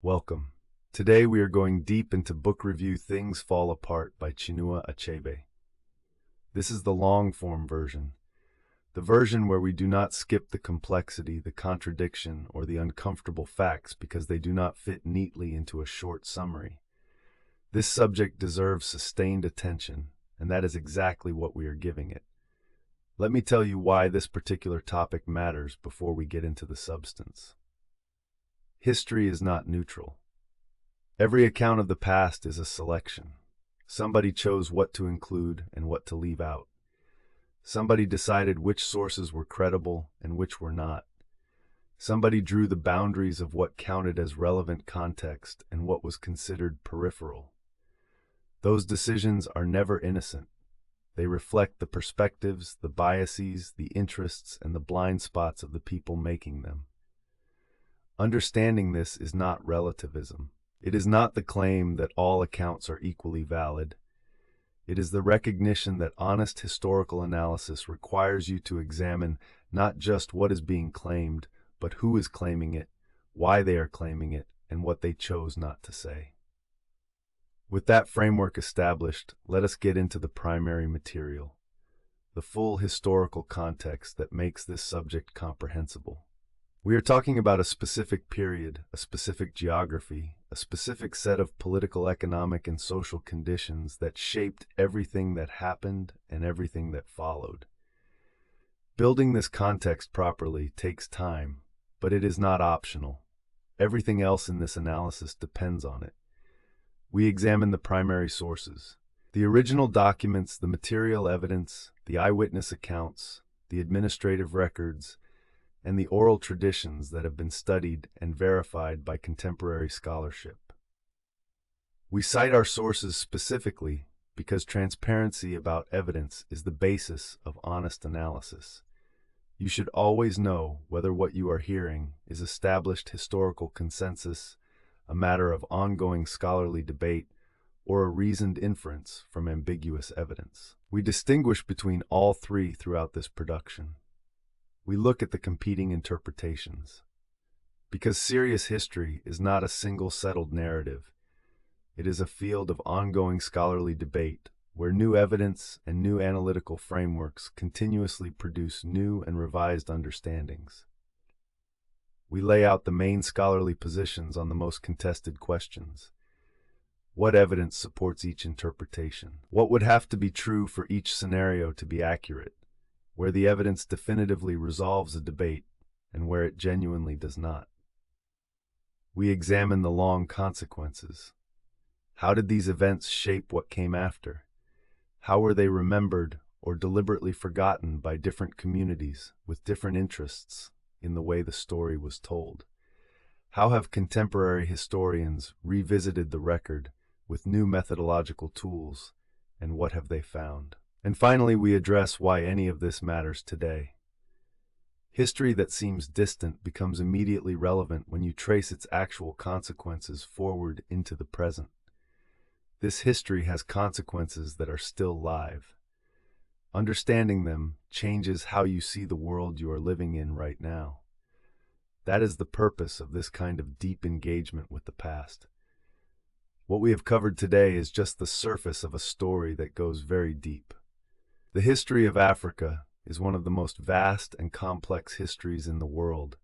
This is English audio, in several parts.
Welcome. Today we are going deep into book review Things Fall Apart by Chinua Achebe. This is the long-form version, the version where we do not skip the complexity, the contradiction, or the uncomfortable facts because they do not fit neatly into a short summary. This subject deserves sustained attention, and that is exactly what we are giving it. Let me tell you why this particular topic matters before we get into the substance. History is not neutral. Every account of the past is a selection. Somebody chose what to include and what to leave out. Somebody decided which sources were credible and which were not. Somebody drew the boundaries of what counted as relevant context and what was considered peripheral. Those decisions are never innocent. They reflect the perspectives, the biases, the interests, and the blind spots of the people making them. Understanding this is not relativism. It is not the claim that all accounts are equally valid. It is the recognition that honest historical analysis requires you to examine not just what is being claimed, but who is claiming it, why they are claiming it, and what they chose not to say. With that framework established, let us get into the primary material, the full historical context that makes this subject comprehensible. We are talking about a specific period, a specific geography, a specific set of political, economic, and social conditions that shaped everything that happened and everything that followed. Building this context properly takes time, but it is not optional. Everything else in this analysis depends on it. We examine the primary sources, the original documents, the material evidence, the eyewitness accounts, the administrative records, and the oral traditions that have been studied and verified by contemporary scholarship. We cite our sources specifically because transparency about evidence is the basis of honest analysis. You should always know whether what you are hearing is established historical consensus, a matter of ongoing scholarly debate, or a reasoned inference from ambiguous evidence. We distinguish between all three throughout this production. We look at the competing interpretations. Because serious history is not a single settled narrative, it is a field of ongoing scholarly debate where new evidence and new analytical frameworks continuously produce new and revised understandings. We lay out the main scholarly positions on the most contested questions. What evidence supports each interpretation? What would have to be true for each scenario to be accurate? Where the evidence definitively resolves a debate and where it genuinely does not. We examine the long consequences. How did these events shape what came after? How were they remembered or deliberately forgotten by different communities with different interests in the way the story was told? How have contemporary historians revisited the record with new methodological tools, and what have they found? And finally, we address why any of this matters today. History that seems distant becomes immediately relevant when you trace its actual consequences forward into the present. This history has consequences that are still live. Understanding them changes how you see the world you are living in right now. That is the purpose of this kind of deep engagement with the past. What we have covered today is just the surface of a story that goes very deep. The history of Africa is one of the most vast and complex histories in the world,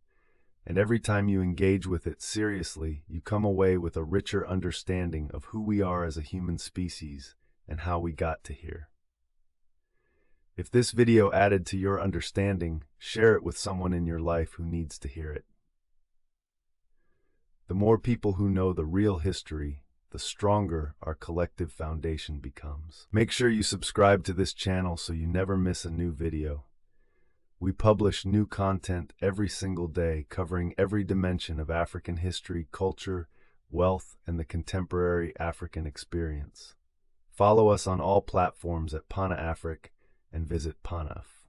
and every time you engage with it seriously, you come away with a richer understanding of who we are as a human species and how we got to here. If this video added to your understanding, share it with someone in your life who needs to hear it. The more people who know the real history, the stronger our collective foundation becomes. Make sure you subscribe to this channel so you never miss a new video. We publish new content every single day covering every dimension of African history, culture, wealth, and the contemporary African experience. Follow us on all platforms at Pana Afric and visit Panaf.